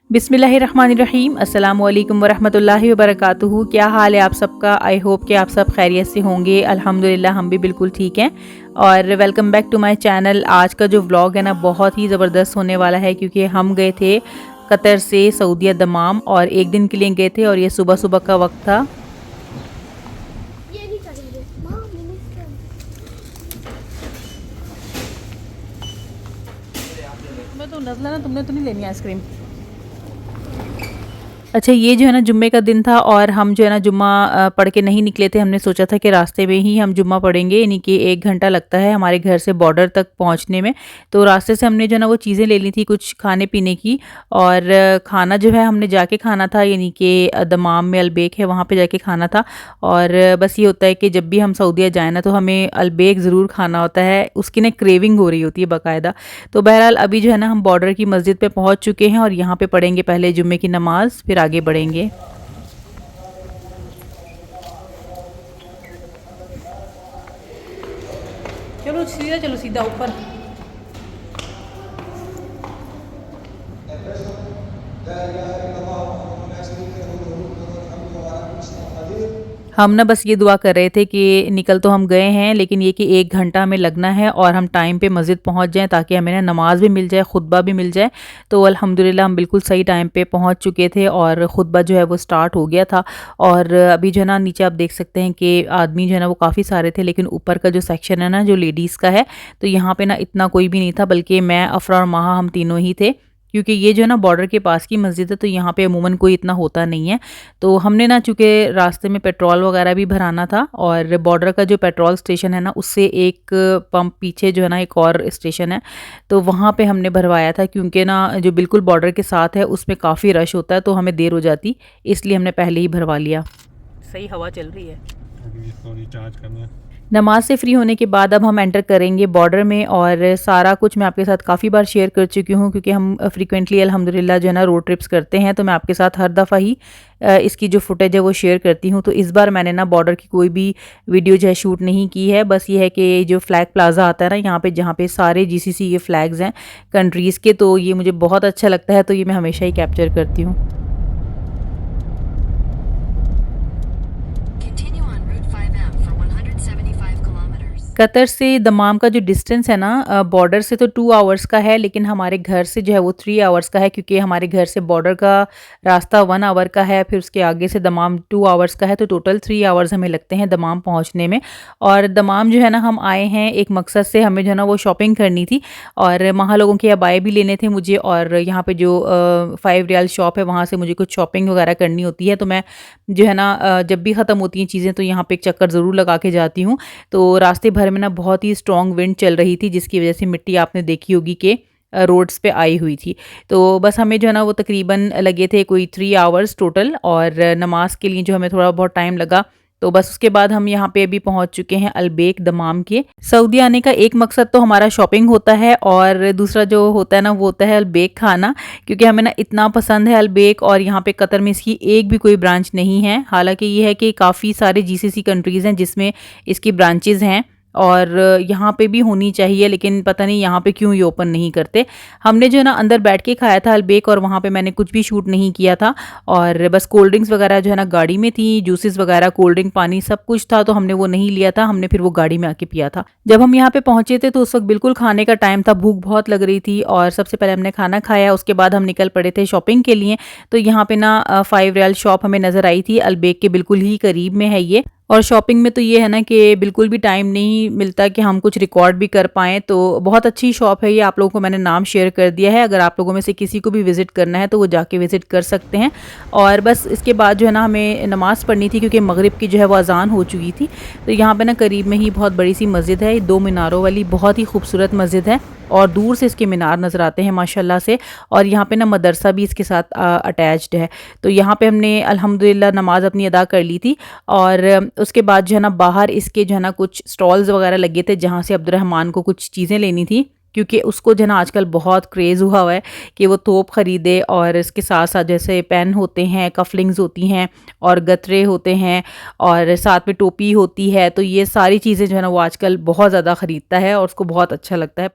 बिस्मिल्लाहिर्रहमानिर्रहीम अस्सलाम वालेकुम वरहमतुल्लाहि वबरकातुहू। क्या हाल है आप सबका? आई होप कि आप सब खैरियत से होंगे। अल्हम्दुलिल्लाह हम भी बिल्कुल ठीक हैं और welcome back to my channel. आज का जो व्लॉग है ना बहुत ही ज़बरदस्त होने वाला है क्योंकि हम गए थे कतर से सऊदीया दमाम और एक दिन के लिए गए थे और ये सुबह सुबह का वक्त था। ये नहीं करेंगे माँ मैं तो नज़ला ना तुमने तो नहीं लेनी आइसक्रीम। अच्छा, ये जो है ना जुम्मे का दिन था और हम जो है ना जुम्मा पढ़ के नहीं निकले थे। हमने सोचा था कि रास्ते में ही हम जुम्मा पढ़ेंगे, यानी कि 1 घंटा लगता है हमारे घर से बॉर्डर तक पहुंचने में। तो रास्ते से हमने जो है ना वो चीज़ें ले ली थी कुछ खाने पीने की और खाना जो है हमने जाके खाना था, यानी कि दमाम में अलबेक है वहाँ पे जाके खाना था। और बस ये होता है कि जब भी हम सऊदीया जाए ना तो हमें अलबेक ज़रूर खाना होता है, उसकी ना क्रेविंग हो रही होती है बाकायदा। तो बहरहाल अभी जो है ना हम बॉर्डर की मस्जिद पे पहुंच चुके हैं और यहाँ पे पढ़ेंगे पहले जुम्मे की नमाज, फिर आगे बढ़ेंगे। चलो सीधा ऊपर। हम ना बस ये दुआ कर रहे थे कि निकल तो हम गए हैं लेकिन ये कि 1 घंटा हमें लगना है और हम टाइम पे मस्जिद पहुंच जाएं ताकि हमें ना नमाज भी मिल जाए, खुतबा भी मिल जाए। तो अल्हम्दुलिल्लाह हम बिल्कुल सही टाइम पे पहुंच चुके थे और खुतबा जो है वो स्टार्ट हो गया था। और अभी जो है ना नीचे आप देख सकते हैं कि आदमी जो है ना वो काफ़ी सारे थे, लेकिन ऊपर का जो सेक्शन है ना जो लेडीज़ का है, तो यहाँ पे ना इतना कोई भी नहीं था, बल्कि मैं, अफरा और माहा हम तीनों ही थे। क्योंकि ये जो है ना बॉर्डर के पास की मस्जिद है तो यहाँ पे अमूमन कोई इतना होता नहीं है। तो हमने ना चूँकि रास्ते में पेट्रोल वगैरह भी भराना था और बॉर्डर का जो पेट्रोल स्टेशन है ना उससे एक पंप पीछे जो है ना एक और स्टेशन है, तो वहाँ पे हमने भरवाया था क्योंकि ना जो बिल्कुल बॉर्डर के साथ है उसमें काफ़ी रश होता है तो हमें देर हो जाती, इसलिए हमने पहले ही भरवा लिया। सही हवा चल रही है। अभी इसको रिचार्ज करना है। नमाज से फ्री होने के बाद अब हम एंटर करेंगे बॉर्डर में और सारा कुछ मैं आपके साथ काफ़ी बार शेयर कर चुकी हूँ क्योंकि हम फ्रीक्वेंटली अल्हम्दुलिल्लाह जो है ना रोड ट्रिप्स करते हैं, तो मैं आपके साथ हर दफ़ा ही इसकी जो फुटेज है वो शेयर करती हूँ। तो इस बार मैंने ना बॉर्डर की कोई भी वीडियो जो है शूट नहीं की है। बस ये है कि जो फ्लैग प्लाज़ा आता है ना यहाँ पे, जहाँ पे सारे जीसीसी के फ़्लैग्स हैं कंट्रीज़ के, तो ये मुझे बहुत अच्छा लगता है, तो ये मैं हमेशा ही कैप्चर करती हूँ। Continue on Route 5M for 175 kilometers. Qatar से दमाम का जो डिस्टेंस है ना बॉर्डर से तो 2 आवर्स का है, लेकिन हमारे घर से जो है वो 3 आवर्स का है क्योंकि हमारे घर से बॉर्डर का रास्ता 1 आवर का है, फिर उसके आगे से दमाम 2 आवर्स का है, तो टोटल 3 आवर्स हमें लगते हैं दमाम पहुंचने में। और दमाम जो है ना हम आए हैं एक मकसद से, हमें जो है ना वो शॉपिंग करनी थी और वहाँ लोगों के अबाए भी लेने थे मुझे, और यहाँ पे जो 5 रियाल शॉप है वहाँ से मुझे कुछ शॉपिंग वगैरह करनी होती है, तो मैं जो है ना जब भी ख़त्म होती हैं चीज़ें तो यहाँ पे एक चक्कर ज़रूर लगा के जाती हूँ। तो रास्ते भर में ना बहुत ही स्ट्रॉन्ग विंड चल रही थी जिसकी वजह से मिट्टी आपने देखी होगी कि रोड्स पे आई हुई थी। तो बस हमें जो है ना वो तकरीबन लगे थे कोई 3 आवर्स टोटल, और नमाज के लिए जो हमें थोड़ा बहुत टाइम लगा। तो बस उसके बाद हम यहाँ पे अभी पहुँच चुके हैं अलबेक दमाम के। सऊदी आने का एक मकसद तो हमारा शॉपिंग होता है और दूसरा जो होता है ना वो होता है अलबेक खाना, क्योंकि हमें ना इतना पसंद है अलबेक, और यहाँ पे कतर में इसकी एक भी कोई ब्रांच नहीं है। हालांकि ये है कि काफ़ी सारे जीसीसी कंट्रीज़ हैं जिसमें इसकी ब्रांचेज़ हैं और यहाँ पे भी होनी चाहिए, लेकिन पता नहीं यहाँ पे क्यों ये ओपन नहीं करते। हमने जो है ना अंदर बैठ के खाया था अलबेक और वहाँ पे मैंने कुछ भी शूट नहीं किया था, और बस कोल्ड ड्रिंक्स वगैरह जो है ना गाड़ी में थी, जूसेस वगैरह, कोल्ड ड्रिंक, पानी सब कुछ था, तो हमने वो नहीं लिया था, हमने फिर वो गाड़ी में आके पिया था। जब हम यहाँ पे पहुँचे थे तो उस वक्त बिल्कुल खाने का टाइम था, भूख बहुत लग रही थी और सबसे पहले हमने खाना खाया, उसके बाद हम निकल पड़े थे शॉपिंग के लिए। तो यहाँ पे ना 5 रियाल शॉप हमें नज़र आई थी, अलबेक के बिल्कुल ही करीब में है ये। और शॉपिंग में तो ये है ना कि बिल्कुल भी टाइम नहीं मिलता कि हम कुछ रिकॉर्ड भी कर पाएँ, तो बहुत अच्छी शॉप है ये। आप लोगों को मैंने नाम शेयर कर दिया है, अगर आप लोगों में से किसी को भी विज़िट करना है तो वो जाके विज़िट कर सकते हैं। और बस इसके बाद जो है ना हमें नमाज़ पढ़नी थी क्योंकि मगरिब की जो है वो अज़ान हो चुकी थी। तो यहाँ पे ना करीब में ही बहुत बड़ी सी मस्जिद है, 2 मीनारों वाली बहुत ही खूबसूरत मस्जिद है और दूर से इसके मीनार नज़र आते हैं माशाल्लाह से। और यहाँ पे ना मदरसा भी इसके साथ अटैच्ड है। तो यहाँ पे हमने अल्हम्दुलिल्लाह नमाज अपनी अदा कर ली थी और उसके बाद जो है ना बाहर इसके जो है ना कुछ स्टॉल्स वगैरह लगे थे जहाँ से अब्दुर्रहमान को कुछ चीज़ें लेनी थी, क्योंकि उसको जो है ना आजकल बहुत क्रेज़ हुआ है कि वो तोप ख़रीदे, और इसके साथ साथ जैसे पेन होते हैं, कफलिंग्स होती हैं और गतरे होते हैं और साथ में टोपी होती है, तो ये सारी चीज़ें जो है ना वो आजकल बहुत ज़्यादा ख़रीदता है और उसको बहुत अच्छा लगता है।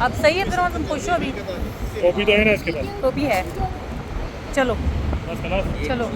अब सही है फिर, तुम खुश हो अभी? कॉपी तो है ना इसके पास, तो भी है, चलो बस खलास। चलो।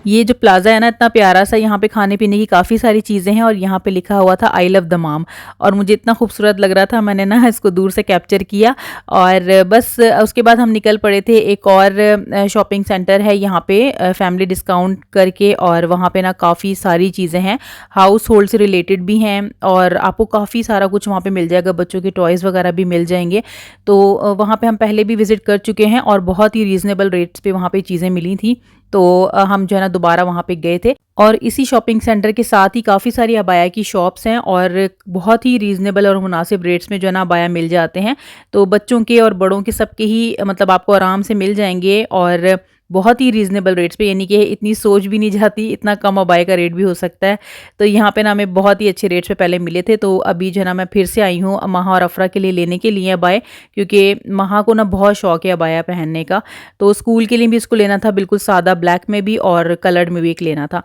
ये जो प्लाज़ा है ना इतना प्यारा सा, यहाँ पे खाने पीने की काफ़ी सारी चीज़ें हैं और यहाँ पे लिखा हुआ था आई लव दमाम, और मुझे इतना खूबसूरत लग रहा था, मैंने ना इसको दूर से कैप्चर किया। और बस उसके बाद हम निकल पड़े थे। एक और शॉपिंग सेंटर है यहाँ पे फैमिली डिस्काउंट करके, और वहाँ पे ना काफ़ी सारी चीज़ें हैं, हाउस होल्ड से रिलेटेड भी हैं, और आपको काफ़ी सारा कुछ वहाँ पे मिल जाएगा, बच्चों के टॉयज़ वगैरह भी मिल जाएंगे। तो वहाँ पे हम पहले भी विज़िट कर चुके हैं और बहुत ही रीज़नेबल रेट्स पे वहाँ पे चीज़ें मिली थी। तो हम जो है ना दोबारा वहाँ पे गए थे, और इसी शॉपिंग सेंटर के साथ ही काफ़ी सारी अबाया की शॉप्स हैं और बहुत ही रीज़नेबल और मुनासिब रेट्स में जो है ना अबाया मिल जाते हैं। तो बच्चों के और बड़ों के सबके ही मतलब आपको आराम से मिल जाएंगे, और बहुत ही रीज़नेबल रेट्स पे, यानी कि इतनी सोच भी नहीं जाती इतना कम अबाया का रेट भी हो सकता है। तो यहाँ पे ना हमें बहुत ही अच्छे रेट्स पे पहले मिले थे। तो अभी जो है ना मैं फिर से आई हूँ महा और अफरा के लिए लेने के लिए अबाए, क्योंकि महा को ना बहुत शौक है अबाया पहनने का। तो स्कूल के लिए भी इसको लेना था, बिल्कुल सादा ब्लैक में भी और कलर्ड में भी एक लेना था।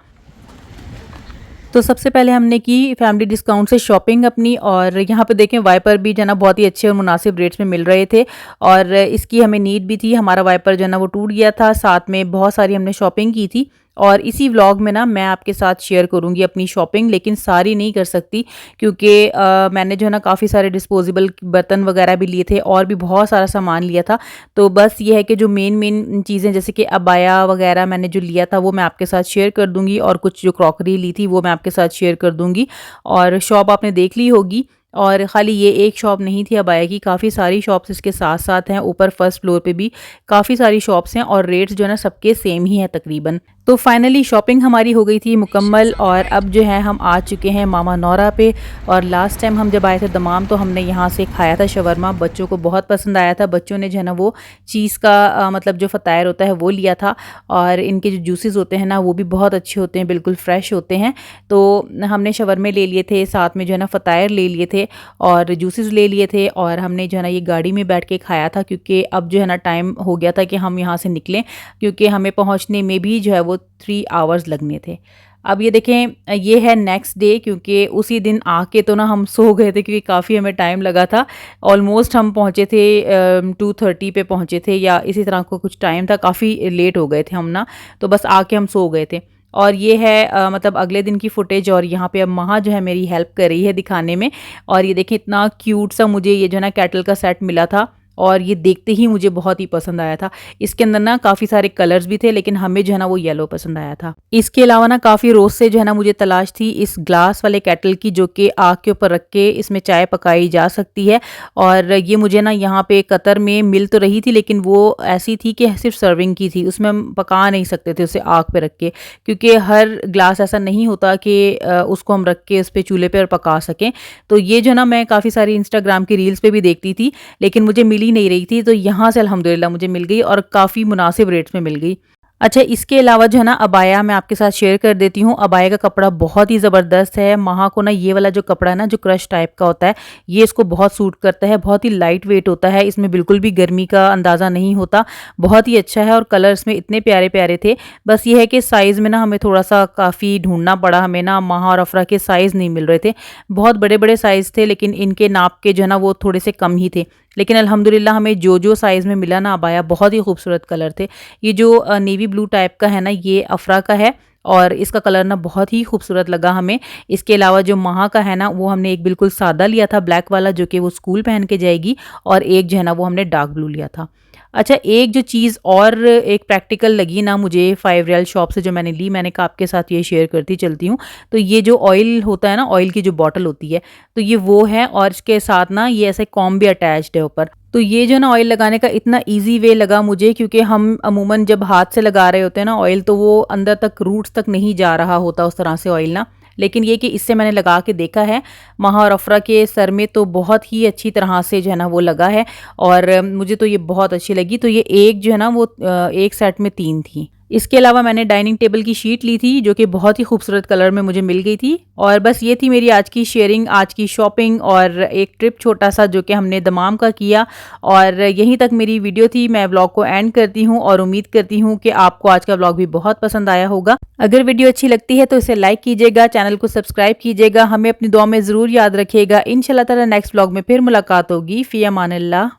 तो सबसे पहले हमने की फैमिली डिस्काउंट से शॉपिंग अपनी, और यहाँ पे देखें वाइपर भी जो है ना बहुत ही अच्छे और मुनासिब रेट्स में मिल रहे थे, और इसकी हमें नीड भी थी। हमारा वाइपर जो है ना वो टूट गया था, साथ में बहुत सारी हमने शॉपिंग की थी, और इसी व्लॉग में ना मैं आपके साथ शेयर करूंगी अपनी शॉपिंग, लेकिन सारी नहीं कर सकती क्योंकि मैंने जो है ना काफ़ी सारे डिस्पोजेबल बर्तन वगैरह भी लिए थे और भी बहुत सारा सामान लिया था। तो बस ये है कि जो मेन मेन चीज़ें जैसे कि अबाया वगैरह मैंने जो लिया था वो मैं आपके साथ शेयर कर दूंगी, और कुछ जो क्रॉकरी ली थी वो मैं आपके साथ शेयर कर दूंगी। और शॉप आपने देख ली होगी, और ख़ाली ये एक शॉप नहीं थी अबाया की, काफ़ी सारी शॉप्स इसके साथ साथ हैं। ऊपर फर्स्ट फ्लोर पे भी काफ़ी सारी शॉप्स हैं, और रेट्स जो है ना सबके सेम ही हैं तकरीबन। तो फाइनली शॉपिंग हमारी हो गई थी मुकम्मल, और अब जो है हम आ चुके हैं मामा नौरा पे। और लास्ट टाइम हम जब आए थे दमाम तो हमने यहाँ से खाया था शवरमा, बच्चों को बहुत पसंद आया था। बच्चों ने जो है ना वो चीज़ का मतलब जो फ़तायर होता है वो लिया था, और इनके जो जूसेस होते हैं ना वो भी बहुत अच्छे होते हैं, बिल्कुल फ्रेश होते हैं। तो हमने शवरमे ले लिए थे, साथ में जो है ना फ़तायर ले लिए थे और जूसेस ले लिए थे, और हमने जो है ना ये गाड़ी में बैठ के खाया था, क्योंकि अब जो है ना टाइम हो गया था कि हम यहाँ से निकलें, क्योंकि हमें पहुँचने में भी जो है वो 3 आवर्स लगने थे। अब ये देखें ये है नेक्स्ट डे, क्योंकि उसी दिन आके तो ना हम सो गए थे, क्योंकि काफ़ी हमें टाइम लगा था। ऑलमोस्ट हम पहुँचे थे 2:30 पे पहुँचे थे, या इसी तरह को कुछ टाइम था, काफ़ी लेट हो गए थे हम ना, तो बस आके हम सो गए थे। और ये है मतलब अगले दिन की फुटेज, और यहाँ पे अब महा जो है मेरी हेल्प कर रही है दिखाने में। और ये देखें इतना क्यूट सा मुझे ये जो है ना कैटल का सेट मिला था, और ये देखते ही मुझे बहुत ही पसंद आया था। इसके अंदर ना काफ़ी सारे कलर्स भी थे, लेकिन हमें जो है ना वो येलो पसंद आया था। इसके अलावा ना काफ़ी रोज़ से जो है ना मुझे तलाश थी इस ग्लास वाले केटल की, जो कि आग के ऊपर रख के इसमें चाय पकाई जा सकती है। और ये मुझे ना यहाँ पे कतर में मिल तो रही थी, लेकिन वो ऐसी थी कि सिर्फ सर्विंग की थी, उसमें हम पका नहीं सकते थे उसे आग पे रख के, क्योंकि हर ग्लास ऐसा नहीं होता कि उसको हम रख के उस पर चूल्हे पर पका सकें। तो ये जो ना मैं काफ़ी सारी इंस्टाग्राम की रील्स पे भी देखती थी, लेकिन मुझे मिली नहीं रही थी। तो यहाँ से अल्हम्दुलिल्लाह मुझे मिल गई, और काफ़ी मुनासिब रेट्स में मिल गई। अच्छा, इसके अलावा जो है ना अबाया मैं आपके साथ शेयर कर देती हूँ। अबाया का कपड़ा बहुत ही ज़बरदस्त है। महा को ना ये वाला जो कपड़ा है ना, जो क्रश टाइप का होता है, ये इसको बहुत सूट करता है। बहुत ही लाइट वेट होता है, इसमें बिल्कुल भी गर्मी का अंदाज़ा नहीं होता, बहुत ही अच्छा है। और कलर्स में इतने प्यारे प्यारे थे। बस ये है कि साइज़ में ना हमें थोड़ा सा काफ़ी ढूंढना पड़ा, हमें ना महा और अफरा के साइज़ नहीं मिल रहे थे। बहुत बड़े बड़े साइज़ थे, लेकिन इनके नाप के जो है ना वो थोड़े से कम ही थे। लेकिन अल्हम्दुलिल्लाह हमें जो जो साइज़ में मिला ना अबाया, बहुत ही खूबसूरत कलर थे। ये जो नेवी ब्लू टाइप का है ना, ये अफरा का है, और इसका कलर ना बहुत ही खूबसूरत लगा हमें। इसके अलावा जो महा का है ना, वो हमने एक बिल्कुल सादा लिया था ब्लैक वाला, जो कि वो स्कूल पहन के जाएगी, और एक जो है ना वो हमने डार्क ब्लू लिया था। अच्छा, एक जो चीज़ और एक प्रैक्टिकल लगी ना मुझे 5 रियाल शॉप से जो मैंने ली, मैंने कहा आपके साथ ये शेयर करती चलती हूँ। तो ये जो ऑयल होता है ना, ऑयल की जो बॉटल होती है, तो ये वो है, और इसके साथ ना ये ऐसे कॉम भी अटैच्ड है ऊपर। तो ये जो ना ऑयल लगाने का इतना ईजी वे लगा मुझे, क्योंकि हम अमूमन जब हाथ से लगा रहे होते हैं ना ऑयल, तो वो अंदर तक रूट्स तक नहीं जा रहा होता उस तरह से ऑयल ना। लेकिन ये कि इससे मैंने लगा के देखा है महा और अफरा के सर में, तो बहुत ही अच्छी तरह से जो है ना वो लगा है, और मुझे तो ये बहुत अच्छी लगी। तो ये एक जो है ना वो एक सेट में 3 थी। इसके अलावा मैंने डाइनिंग टेबल की शीट ली थी जो कि बहुत ही खूबसूरत कलर में मुझे मिल गई थी। और बस ये थी मेरी आज की शेयरिंग, आज की शॉपिंग और एक ट्रिप छोटा सा जो कि हमने दमाम का किया। और यहीं तक मेरी वीडियो थी। मैं व्लॉग को एंड करती हूँ और उम्मीद करती हूँ कि आपको आज का व्लॉग भी बहुत पसंद आया होगा। अगर वीडियो अच्छी लगती है तो इसे लाइक कीजिएगा, चैनल को सब्सक्राइब कीजिएगा, हमें अपनी दुआ में ज़रूर याद रखिएगा। इंशाल्लाह ताला नेक्स्ट व्लॉग में फिर मुलाकात होगी। फ़ी अमानिल्लाह।